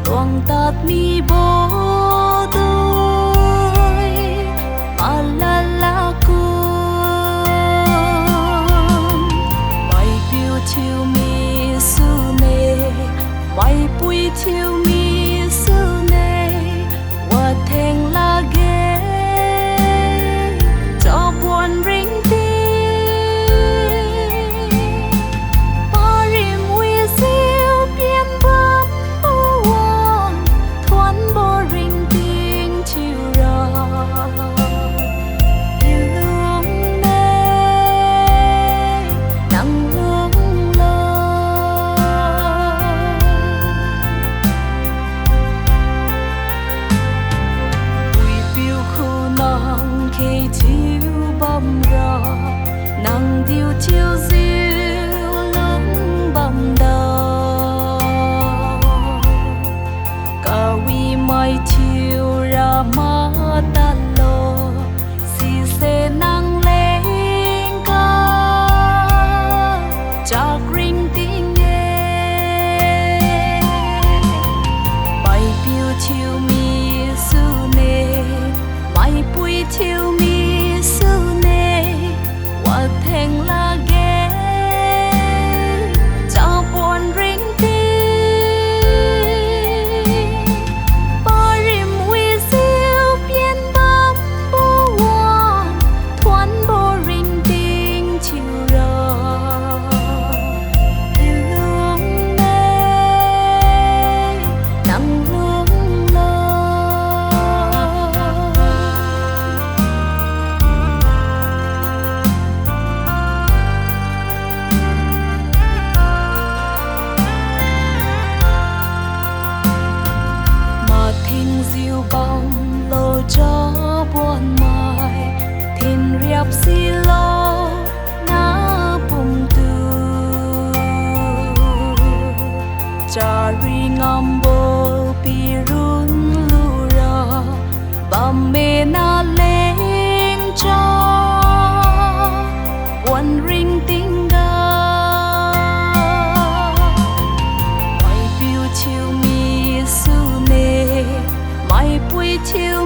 luang tat mi bo tôi alala ku mai piu thiu mi su ne mai pui thiu mi su ne wa theng la ge cho buồn ring nàng điêu chiêu diêu lưng bầm đầu cả vi mai chiêu ra má ta lô si se nàng lên ca cha green tiếng nghe bay piu chiêu mi su nê mai pui chiêu mi su thèn la ghé cho buồn ring tiếng bao rim huy siêu biến bám bố hoa thoáng bố ring tiếng chiều rờ hướng đây nắng hướng diêu bóng lô cho buồn mai thiên riệp xì lô ná bùng tư cha ri ngam bô pi run lu ra bam mê na lên cho buồn ring tiếng ga mai phiêu chiêu mi su nê mai pui chiêu